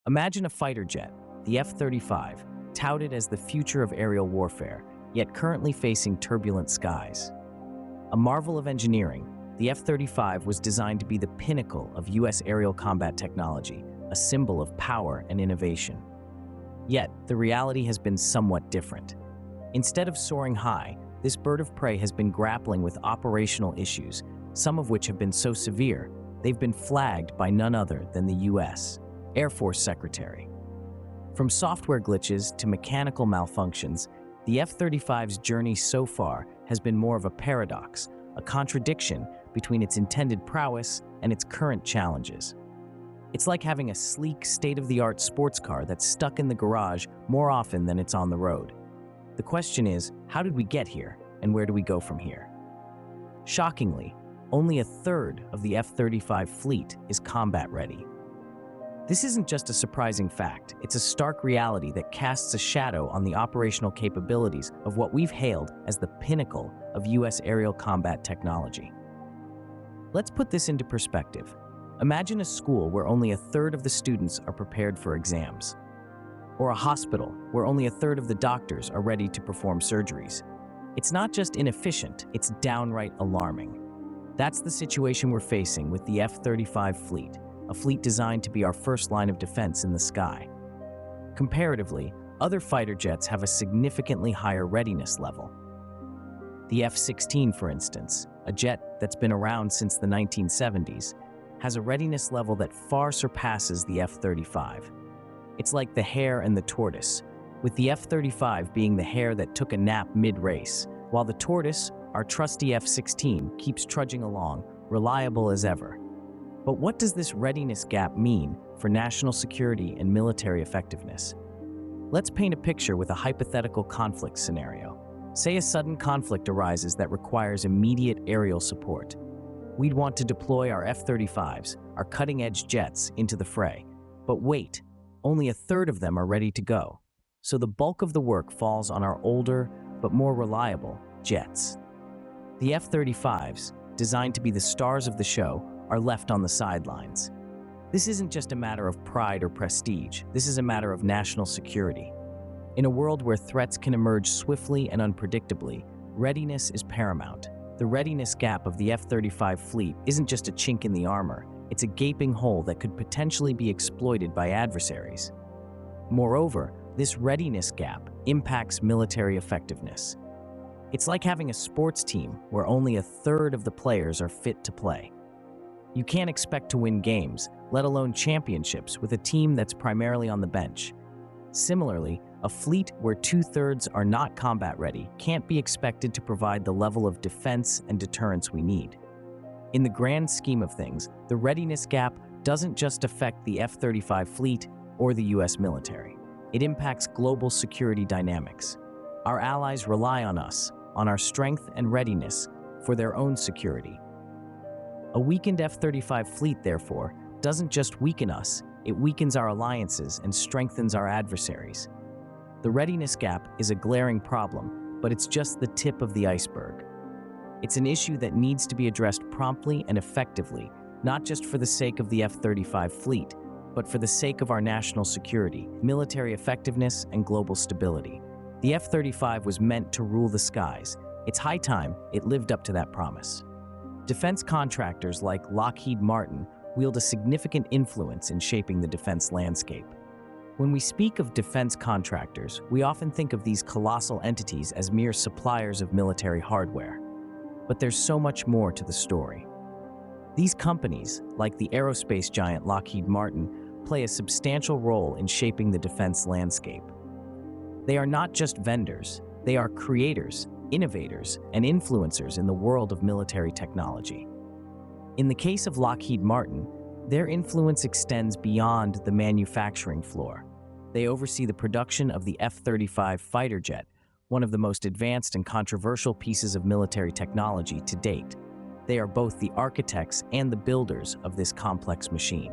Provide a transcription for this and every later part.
Imagine a fighter jet, the F-35, touted as the future of aerial warfare, yet currently facing turbulent skies. A marvel of engineering, the F-35 was designed to be the pinnacle of U.S. aerial combat technology, a symbol of power and innovation. Yet, the reality has been somewhat different. Instead of soaring high, this bird of prey has been grappling with operational issues, some of which have been so severe, they've been flagged by none other than the U.S. Air Force Secretary. From software glitches to mechanical malfunctions, the F-35's journey so far has been more of a paradox, a contradiction between its intended prowess and its current challenges. It's like having a sleek, state-of-the-art sports car that's stuck in the garage more often than it's on the road. The question is, how did we get here, and where do we go from here? Shockingly, only a third of the F-35 fleet is combat-ready. This isn't just a surprising fact, it's a stark reality that casts a shadow on the operational capabilities of what we've hailed as the pinnacle of U.S. aerial combat technology. Let's put this into perspective. Imagine a school where only a third of the students are prepared for exams, or a hospital where only a third of the doctors are ready to perform surgeries. It's not just inefficient, it's downright alarming. That's the situation we're facing with the F-35 fleet, a fleet designed to be our first line of defense in the sky. Comparatively, other fighter jets have a significantly higher readiness level. The F-16, for instance, a jet that's been around since the 1970s, has a readiness level that far surpasses the F-35. It's like the hare and the tortoise, with the F-35 being the hare that took a nap mid-race, while the tortoise, our trusty F-16, keeps trudging along, reliable as ever. But what does this readiness gap mean for national security and military effectiveness? Let's paint a picture with a hypothetical conflict scenario. Say a sudden conflict arises that requires immediate aerial support. We'd want to deploy our F-35s, our cutting-edge jets, into the fray. But wait, only a third of them are ready to go. So the bulk of the work falls on our older, but more reliable, jets. The F-35s, designed to be the stars of the show, are left on the sidelines. This isn't just a matter of pride or prestige, this is a matter of national security. In a world where threats can emerge swiftly and unpredictably, readiness is paramount. The readiness gap of the F-35 fleet isn't just a chink in the armor, it's a gaping hole that could potentially be exploited by adversaries. Moreover, this readiness gap impacts military effectiveness. It's like having a sports team where only a third of the players are fit to play. You can't expect to win games, let alone championships, with a team that's primarily on the bench. Similarly, a fleet where two-thirds are not combat-ready can't be expected to provide the level of defense and deterrence we need. In the grand scheme of things, the readiness gap doesn't just affect the F-35 fleet or the U.S. military. It impacts global security dynamics. Our allies rely on us, on our strength and readiness, for their own security. A weakened F-35 fleet, therefore, doesn't just weaken us, it weakens our alliances and strengthens our adversaries. The readiness gap is a glaring problem, but it's just the tip of the iceberg. It's an issue that needs to be addressed promptly and effectively, not just for the sake of the F-35 fleet, but for the sake of our national security, military effectiveness, and global stability. The F-35 was meant to rule the skies. It's high time it lived up to that promise. Defense contractors like Lockheed Martin wield a significant influence in shaping the defense landscape. When we speak of defense contractors, we often think of these colossal entities as mere suppliers of military hardware. But there's so much more to the story. These companies, like the aerospace giant Lockheed Martin, play a substantial role in shaping the defense landscape. They are not just vendors, they are creators, innovators, and influencers in the world of military technology. In the case of Lockheed Martin, their influence extends beyond the manufacturing floor. They oversee the production of the F-35 fighter jet, one of the most advanced and controversial pieces of military technology to date. They are both the architects and the builders of this complex machine.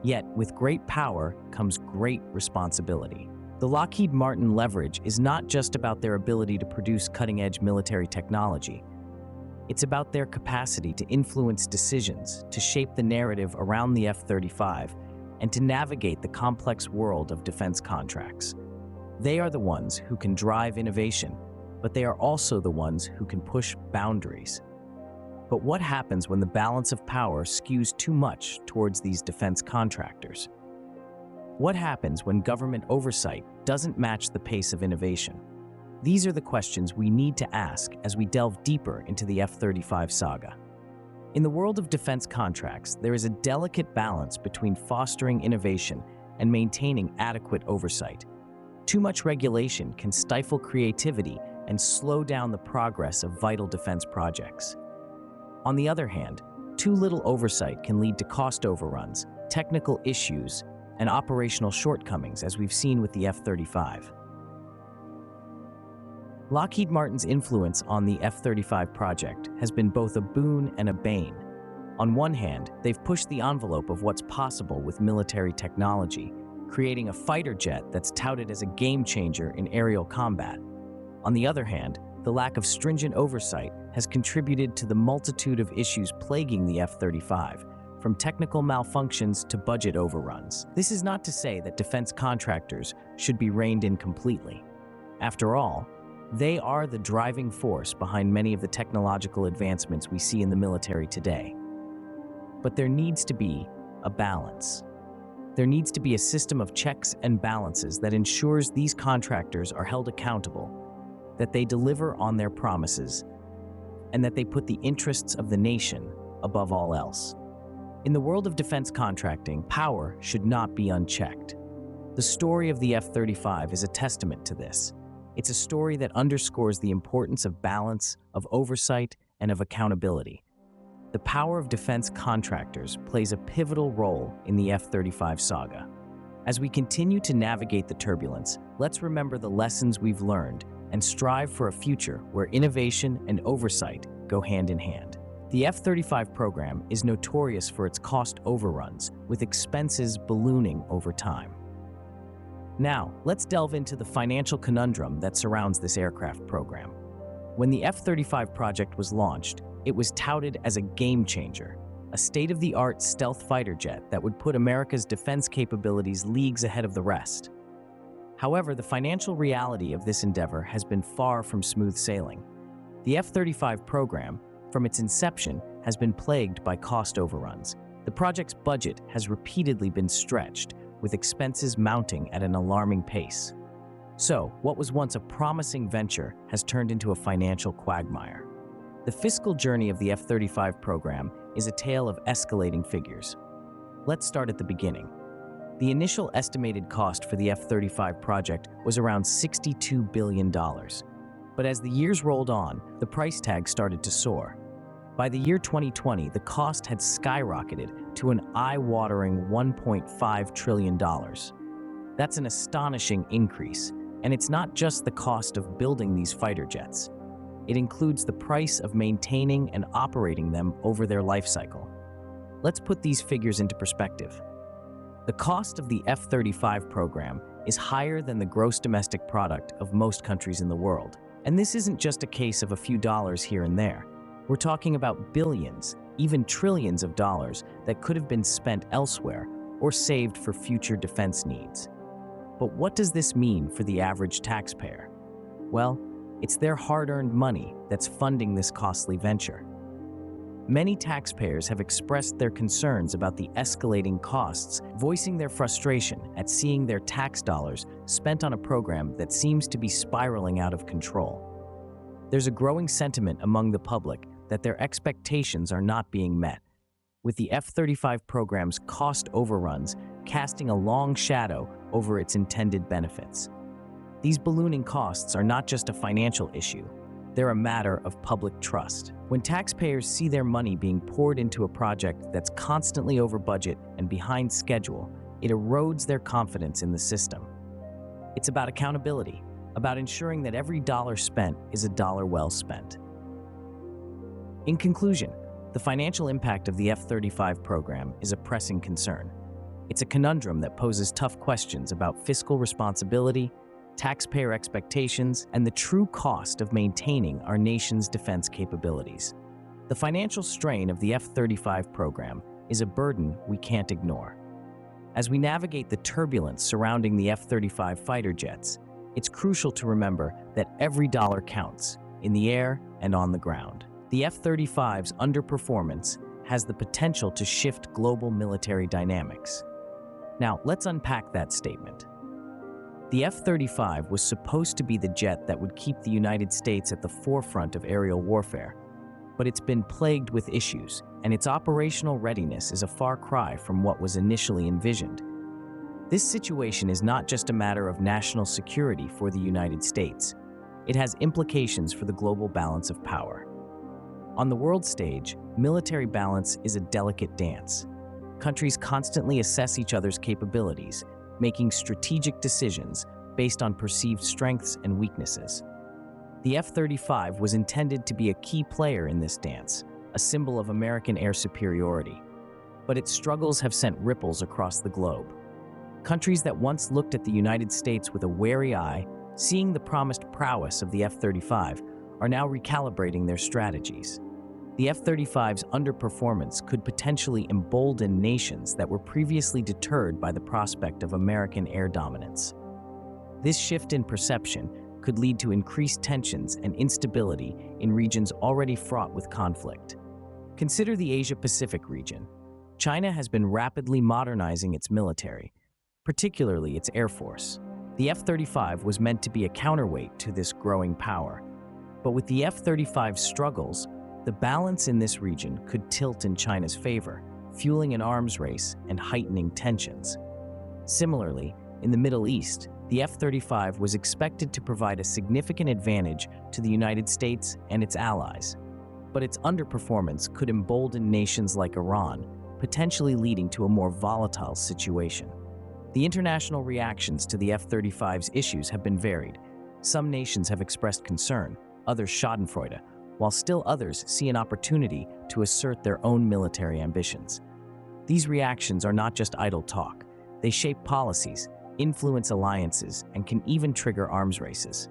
Yet, with great power comes great responsibility. The Lockheed Martin leverage is not just about their ability to produce cutting-edge military technology. It's about their capacity to influence decisions, to shape the narrative around the F-35, and to navigate the complex world of defense contracts. They are the ones who can drive innovation, but they are also the ones who can push boundaries. But what happens when the balance of power skews too much towards these defense contractors? What happens when government oversight doesn't match the pace of innovation? These are the questions we need to ask as we delve deeper into the F-35 saga. In the world of defense contracts, there is a delicate balance between fostering innovation and maintaining adequate oversight. Too much regulation can stifle creativity and slow down the progress of vital defense projects. On the other hand, too little oversight can lead to cost overruns, technical issues, and operational shortcomings, as we've seen with the F-35. Lockheed Martin's influence on the F-35 project has been both a boon and a bane. On one hand, they've pushed the envelope of what's possible with military technology, creating a fighter jet that's touted as a game changer in aerial combat. On the other hand, the lack of stringent oversight has contributed to the multitude of issues plaguing the F-35, from technical malfunctions to budget overruns. This is not to say that defense contractors should be reined in completely. After all, they are the driving force behind many of the technological advancements we see in the military today. But there needs to be a balance. There needs to be a system of checks and balances that ensures these contractors are held accountable, that they deliver on their promises, and that they put the interests of the nation above all else. In the world of defense contracting, power should not be unchecked. The story of the F-35 is a testament to this. It's a story that underscores the importance of balance, of oversight, and of accountability. The power of defense contractors plays a pivotal role in the F-35 saga. As we continue to navigate the turbulence, let's remember the lessons we've learned and strive for a future where innovation and oversight go hand in hand. The F-35 program is notorious for its cost overruns, with expenses ballooning over time. Now, let's delve into the financial conundrum that surrounds this aircraft program. When the F-35 project was launched, it was touted as a game changer, a state-of-the-art stealth fighter jet that would put America's defense capabilities leagues ahead of the rest. However, the financial reality of this endeavor has been far from smooth sailing. The F-35 program, from its inception, has been plagued by cost overruns. The project's budget has repeatedly been stretched, with expenses mounting at an alarming pace. So, what was once a promising venture has turned into a financial quagmire. The fiscal journey of the F-35 program is a tale of escalating figures. Let's start at the beginning. The initial estimated cost for the F-35 project was around $62 billion. But as the years rolled on, the price tag started to soar. By the year 2020, the cost had skyrocketed to an eye-watering $1.5 trillion. That's an astonishing increase, and it's not just the cost of building these fighter jets. It includes the price of maintaining and operating them over their life cycle. Let's put these figures into perspective. The cost of the F-35 program is higher than the gross domestic product of most countries in the world. And this isn't just a case of a few dollars here and there. We're talking about billions, even trillions of dollars that could have been spent elsewhere or saved for future defense needs. But what does this mean for the average taxpayer? Well, it's their hard-earned money that's funding this costly venture. Many taxpayers have expressed their concerns about the escalating costs, voicing their frustration at seeing their tax dollars spent on a program that seems to be spiraling out of control. There's a growing sentiment among the public that their expectations are not being met, with the F-35 program's cost overruns casting a long shadow over its intended benefits. These ballooning costs are not just a financial issue, they're a matter of public trust. When taxpayers see their money being poured into a project that's constantly over budget and behind schedule, it erodes their confidence in the system. It's about accountability, about ensuring that every dollar spent is a dollar well spent. In conclusion, the financial impact of the F-35 program is a pressing concern. It's a conundrum that poses tough questions about fiscal responsibility, taxpayer expectations, and the true cost of maintaining our nation's defense capabilities. The financial strain of the F-35 program is a burden we can't ignore. As we navigate the turbulence surrounding the F-35 fighter jets, it's crucial to remember that every dollar counts, in the air and on the ground. The F-35's underperformance has the potential to shift global military dynamics. Now, let's unpack that statement. The F-35 was supposed to be the jet that would keep the United States at the forefront of aerial warfare, but it's been plagued with issues, and its operational readiness is a far cry from what was initially envisioned. This situation is not just a matter of national security for the United States. It has implications for the global balance of power. On the world stage, military balance is a delicate dance. Countries constantly assess each other's capabilities, making strategic decisions based on perceived strengths and weaknesses. The F-35 was intended to be a key player in this dance, a symbol of American air superiority. But its struggles have sent ripples across the globe. Countries that once looked at the United States with a wary eye, seeing the promised prowess of the F-35, are now recalibrating their strategies. The F-35's underperformance could potentially embolden nations that were previously deterred by the prospect of American air dominance. This shift in perception could lead to increased tensions and instability in regions already fraught with conflict. Consider the Asia-Pacific region. China has been rapidly modernizing its military, particularly its air force. The F-35 was meant to be a counterweight to this growing power. But with the F-35's struggles, the balance in this region could tilt in China's favor, fueling an arms race and heightening tensions. Similarly, in the Middle East, the F-35 was expected to provide a significant advantage to the United States and its allies. But its underperformance could embolden nations like Iran, potentially leading to a more volatile situation. The international reactions to the F-35's issues have been varied. Some nations have expressed concern, others schadenfreude, while still others see an opportunity to assert their own military ambitions. These reactions are not just idle talk. They shape policies, influence alliances, and can even trigger arms races.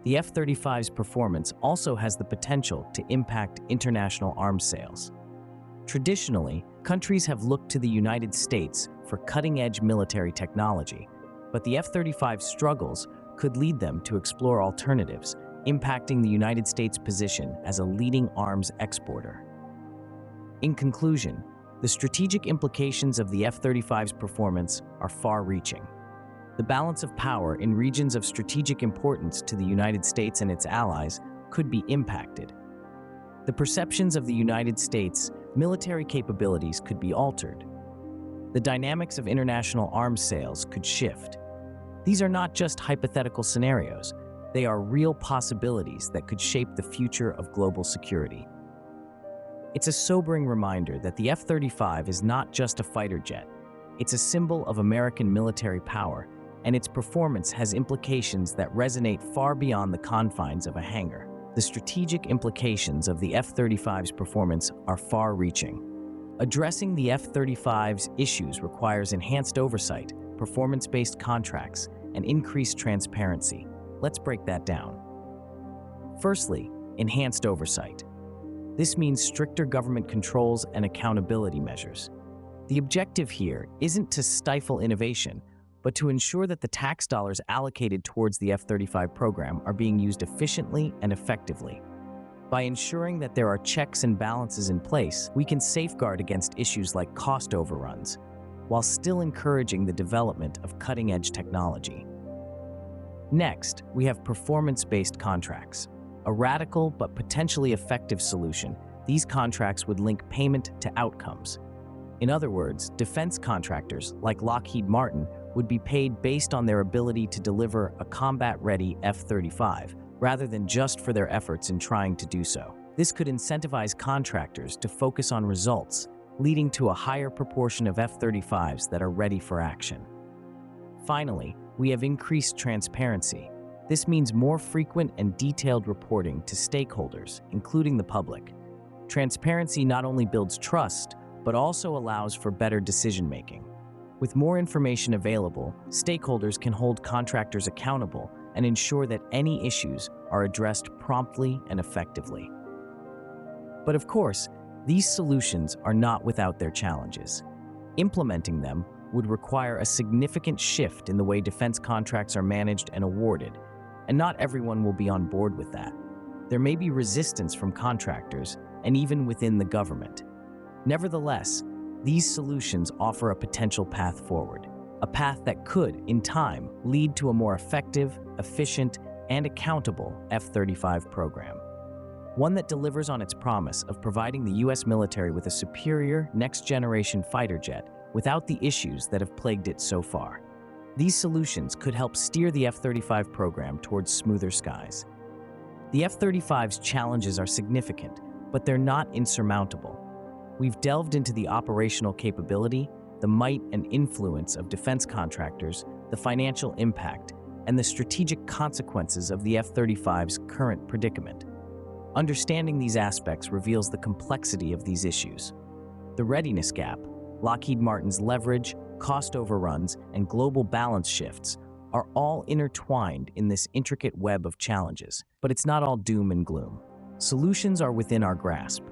The F-35's performance also has the potential to impact international arms sales. Traditionally, countries have looked to the United States for cutting-edge military technology, but the F-35's struggles could lead them to explore alternatives, impacting the United States' position as a leading arms exporter. In conclusion, the strategic implications of the F-35's performance are far-reaching. The balance of power in regions of strategic importance to the United States and its allies could be impacted. The perceptions of the United States' military capabilities could be altered. The dynamics of international arms sales could shift. These are not just hypothetical scenarios. They are real possibilities that could shape the future of global security. It's a sobering reminder that the F-35 is not just a fighter jet. It's a symbol of American military power, and its performance has implications that resonate far beyond the confines of a hangar. The strategic implications of the F-35's performance are far-reaching. Addressing the F-35's issues requires enhanced oversight, performance-based contracts, and increased transparency. Let's break that down. Firstly, enhanced oversight. This means stricter government controls and accountability measures. The objective here isn't to stifle innovation, but to ensure that the tax dollars allocated towards the F-35 program are being used efficiently and effectively. By ensuring that there are checks and balances in place, we can safeguard against issues like cost overruns, while still encouraging the development of cutting-edge technology. Next, we have performance-based contracts. A radical but potentially effective solution, these contracts would link payment to outcomes. In other words, defense contractors, like Lockheed Martin, would be paid based on their ability to deliver a combat-ready F-35, rather than just for their efforts in trying to do so. This could incentivize contractors to focus on results, leading to a higher proportion of F-35s that are ready for action. Finally, we have increased transparency. This means more frequent and detailed reporting to stakeholders, including the public. Transparency not only builds trust, but also allows for better decision-making. With more information available, stakeholders can hold contractors accountable and ensure that any issues are addressed promptly and effectively. But of course, these solutions are not without their challenges. Implementing them would require a significant shift in the way defense contracts are managed and awarded, and not everyone will be on board with that. There may be resistance from contractors and even within the government. Nevertheless, these solutions offer a potential path forward, a path that could, in time, lead to a more effective, efficient, and accountable F-35 program. One that delivers on its promise of providing the U.S. military with a superior, next-generation fighter jet without the issues that have plagued it so far. These solutions could help steer the F-35 program towards smoother skies. The F-35's challenges are significant, but they're not insurmountable. We've delved into the operational capability, the might and influence of defense contractors, the financial impact, and the strategic consequences of the F-35's current predicament. Understanding these aspects reveals the complexity of these issues. The readiness gap, Lockheed Martin's leverage, cost overruns, and global balance shifts are all intertwined in this intricate web of challenges. But it's not all doom and gloom. Solutions are within our grasp.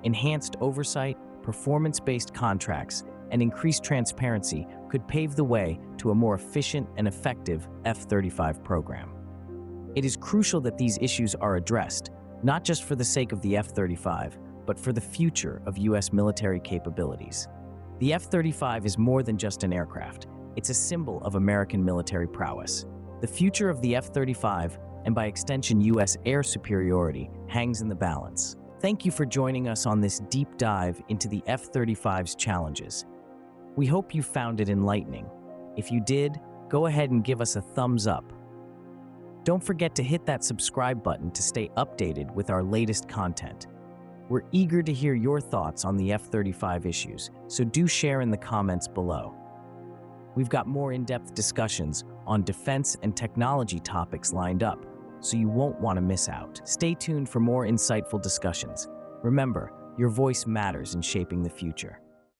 Enhanced oversight, performance-based contracts, and increased transparency could pave the way to a more efficient and effective F-35 program. It is crucial that these issues are addressed, not just for the sake of the F-35, but for the future of U.S. military capabilities. The F-35 is more than just an aircraft. It's a symbol of American military prowess. The future of the F-35, and by extension U.S. air superiority, hangs in the balance. Thank you for joining us on this deep dive into the F-35's challenges. We hope you found it enlightening. If you did, go ahead and give us a thumbs up. Don't forget to hit that subscribe button to stay updated with our latest content. We're eager to hear your thoughts on the F-35 issues, so do share in the comments below. We've got more in-depth discussions on defense and technology topics lined up, so you won't want to miss out. Stay tuned for more insightful discussions. Remember, your voice matters in shaping the future.